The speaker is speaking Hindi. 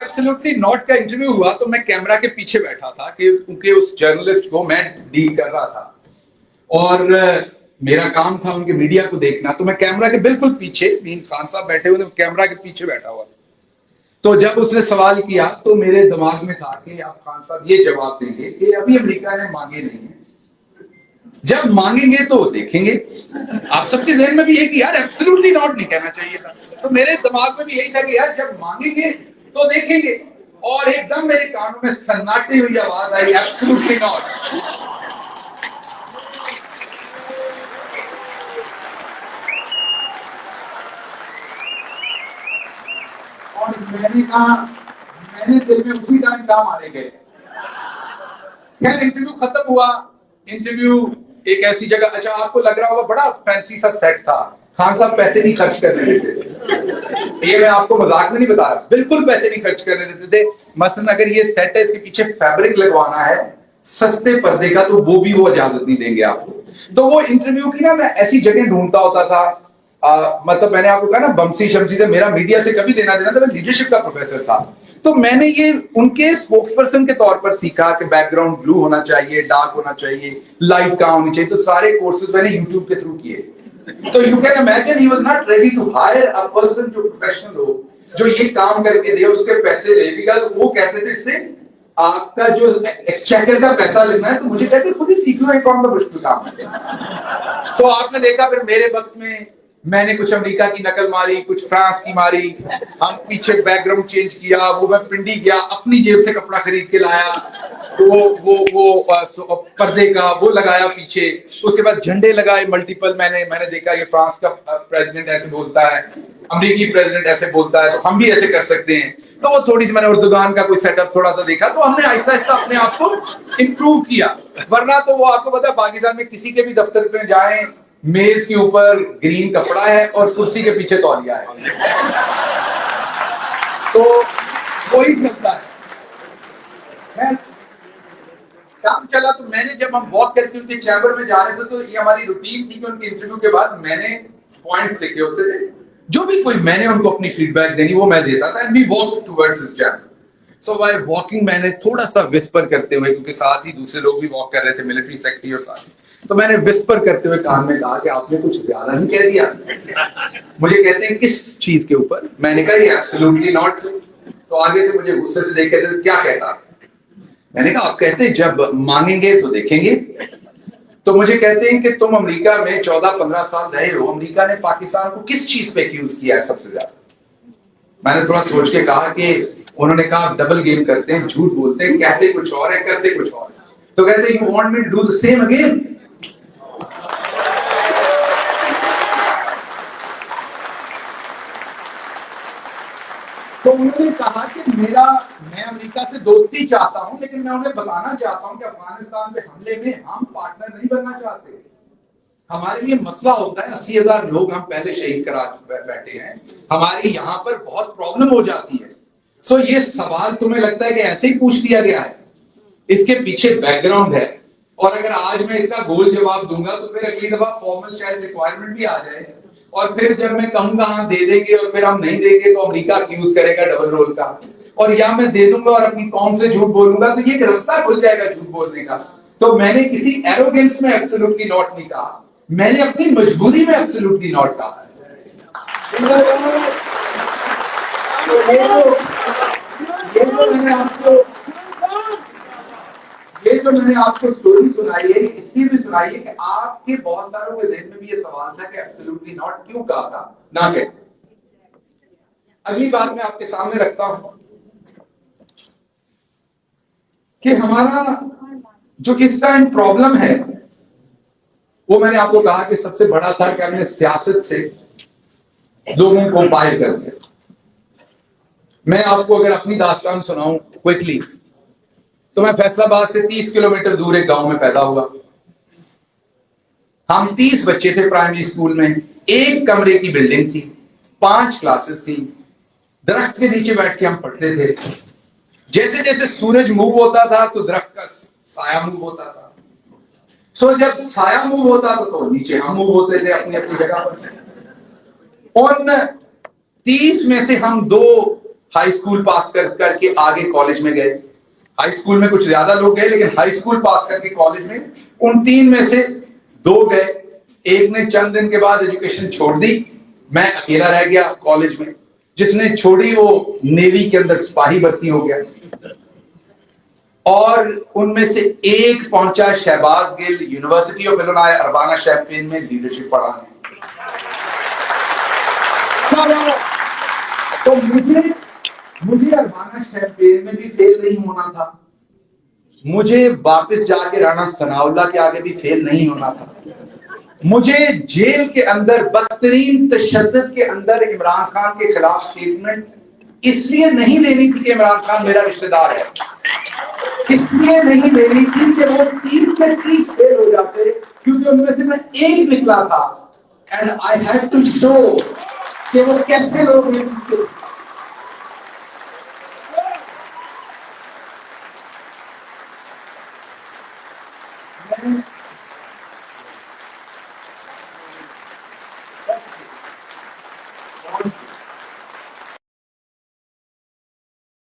एब्सोल्युटली नॉट का इंटरव्यू हुआ तो मैं कैमरा के पीछे बैठा था कि उनके उस जर्नलिस्ट को मैं डील कर रहा था और मेरा काम था उनके मीडिया को देखना, तो मैं कैमरा के बिल्कुल पीछे, मीन खान साहब बैठे हुए थे, कैमरा के पीछे बैठा हुआ। तो जब उसने सवाल किया तो मेरे दिमाग में था कि आप खान साहब ये जवाब देंगे कि अभी अमेरिका ने मांगे नहीं है, जब मांगेंगे तो देखेंगे। आप सबके जहन में भी है कि यार एब्सोल्युटली नॉट नहीं कहना चाहिए था, तो मेरे दिमाग में भी यही था कि यार जब मांगेंगे तो देखेंगे, और एकदम मेरे कानों में सन्नाटे हुई आवाज आई, एब्सोल्युटली नॉट। और मैंने कहा, मैंने दिल में उसी टाइम कहा मारे गए। खैर इंटरव्यू खत्म हुआ। इंटरव्यू एक ऐसी जगह, अच्छा आपको लग रहा होगा बड़ा फैंसी सा सेट था, खान साहब पैसे नहीं खर्च करने देते थे। ये मैं आपको मजाक में नहीं बता रहा, बिल्कुल पैसे नहीं खर्च करने देते थे। मसलन अगर ये सेट है, इसके पीछे फैब्रिक लगवाना है सस्ते पर्दे का, तो वो भी वो इजाजत नहीं देंगे आपको। तो वो इंटरव्यू की ना मैं ऐसी जगह ढूंढता होता था। मतलब मैंने आपको कहा ना बमसी शमसी से मेरा मीडिया से कभी देना देना था, मैं लीडरशिप का प्रोफेसर था। तो मैंने ये उनके स्पोक्सपर्सन के तौर पर सीखा कि बैकग्राउंड ब्लू होना चाहिए, डार्क होना चाहिए, लाइट कहाँ होनी चाहिए। तो सारे कोर्सेज मैंने यूट्यूब के थ्रू किए। तो you can imagine he was not ready to hire a person जो प्रोफेशनल हो, जो ये काम करके दे और उसके पैसे ले, बिकॉज़ वो कहते थे इससे आपका जो एक्सचेकर का पैसा लेना है, तो मुझे कहते खुद ही सीख लो, एक कौन सा मुश्किल काम है। सो आपने देखा फिर मेरे वक्त में मैंने कुछ अमेरिका की नकल मारी, कुछ फ्रांस की मारी, हम पीछे बैकग्राउंड चेंज किया, वो मैं पिंडी गया, अपनी जेब से कपड़ा खरीद के लाया, वो पर्दे का वो लगाया पीछे, उसके बाद झंडे लगाए मल्टीपल। मैंने देखा कि फ्रांस का प्रेसिडेंट ऐसे बोलता है, अमेरिकी प्रेसिडेंट ऐसे बोलता है, तो हम भी ऐसे कर सकते हैं। तो वो थोड़ी सी मैंने उर्दुगान का कोई सेटअप थोड़ा सा देखा, तो हमने आहिस्ता आहिस्ता अपने आप को इंप्रूव किया। वरना तो वो आपको पता है पाकिस्तान में किसी के भी दफ्तर पे जाएं, मेज के ऊपर ग्रीन कपड़ा है और कुर्सी के पीछे तौलिया है, तो वही चलता है। काम चला तो मैंने, जब हम वॉक करके उनके चैम्बर में जा रहे थे, तो ये हमारी रूटीन थी कि उनके इंटरव्यू के बाद मैंने पॉइंट्स लिखे होते थे, जो भी कोई मैंने उनको अपनी फीडबैक देनी वो मैं देता था, and we walk towards his chamber. So by walking मैंने थोड़ा सा विस्पर करते हुए, क्योंकि साथ ही दूसरे लोग भी वॉक कर रहे थे, मिलिट्री सेक्रेटरी और साथ, तो मैंने विस्पर करते हुए कान में कहा कि आपने कुछ ज्यादा नहीं कह दिया। मुझे कहते हैं किस चीज के ऊपर? मैंने कहा ये एब्सोल्युटली नॉट। तो आगे से मुझे गुस्से से देख के क्या कहता? मैंने कहा आप कहते हैं जब मांगेंगे तो देखेंगे। तो मुझे कहते हैं कि तुम अमेरिका में 14-15 साल रहे हो, अमेरिका ने पाकिस्तान को किस चीज पे एक्यूज किया है सबसे ज्यादा? मैंने थोड़ा सोच के कहा कि उन्होंने कहा डबल गेम करते हैं, झूठ बोलते हैं, कहते कुछ और है करते कुछ और। तो कहते हैं you want me to do the same again? तो उन्होंने कहा कि मैं अमेरिका से दोस्ती चाहता हूं, लेकिन मैं उन्हें बताना चाहता हूं कि अफगानिस्तान पे हमले में हम पार्टनर नहीं बनना चाहते। हमारे लिए मसला होता है 80,000 लोग हम पहले शहीद करा बैठे हैं, हमारी यहाँ पर बहुत प्रॉब्लम हो जाती है। सो ये सवाल तुम्हें लगता है कि ऐसे ही पूछ दिया गया है? इसके पीछे बैकग्राउंड है, और अगर आज मैं इसका गोल जवाब दूंगा तो फिर अगली दफा फॉर्मल शायद रिक्वायरमेंट भी आ जाए, और फिर जब मैं कहूंगा हाँ दे देंगे और फिर हम नहीं देंगे तो अमेरिका एक्यूज करेगा डबल रोल का, और या मैं दे दूंगा और अपनी कौम से झूठ बोलूंगा, तो ये एक रास्ता खुल जाएगा झूठ बोलने का। तो मैंने किसी एरोगेंस में एब्सोल्युटली नॉट नहीं कहा, मैंने अपनी मजबूरी में एब्सोल्युटली नॉट कहा। ये जो मैंने आपको स्टोरी सुनाई है, इसलिए भी सुनाई है कि आपके बहुत सारों के ज़हन में भी ये सवाल था कि एब्सोल्युटली नॉट क्यों कहा था, ना कहे। अगली बात मैं आपके सामने रखता हूं कि हमारा जो इस टाइम प्रॉब्लम है, वो मैंने आपको कहा कि सबसे बड़ा था कि हमने सियासत से लोगों को बाहर कर दिया। मैं आपको अगर अपनी दास्तान सुनाऊं क्विकली, तो मैं फैसलाबाद से 30 किलोमीटर दूर एक गांव में पैदा हुआ। हम 30 बच्चे थे प्राइमरी स्कूल में, एक कमरे की बिल्डिंग थी, 5 क्लासेस थी, दरख्त के नीचे बैठ के हम पढ़ते थे। जैसे जैसे सूरज मूव होता था तो दरख्त का साया मूव होता था। सो जब साया मूव होता था तो नीचे हम मूव होते थे अपनी अपनी जगह पर। उन 30 में से हम 2 हाई स्कूल पास करके आगे कॉलेज में गए। हाई स्कूल में कुछ ज्यादा लोग गए, लेकिन हाई स्कूल पास करके कॉलेज में उन 3 में से 2 गए। एक ने चंद दिन के बाद एजुकेशन छोड़ दी, मैं अकेला रह गया कॉलेज में। जिसने छोड़ी वो नेवी के अंदर सिपाही भर्ती हो गया, और उनमें से एक पहुंचा Shahbaz Gill University of Illinois Urbana Champaign में लीडरशिप पढ़ाने। तो मुझे अर्बाना शैम्पेन में भी फेल नहीं होना था, मुझे वापस जाके राणा सनाउल्लाह के आगे भी फेल नहीं होना था, मुझे जेल के अंदर बदतरीन तशद्दुद के अंदर इमरान खान के खिलाफ स्टेटमेंट इसलिए नहीं देनी थी कि इमरान खान मेरा रिश्तेदार है, इसलिए नहीं देनी थी कि वो 30 में 30 फेल हो जाते, क्योंकि उनमें से मैं एक निकला था। And I had to show कि वो कैसे लोग हैं।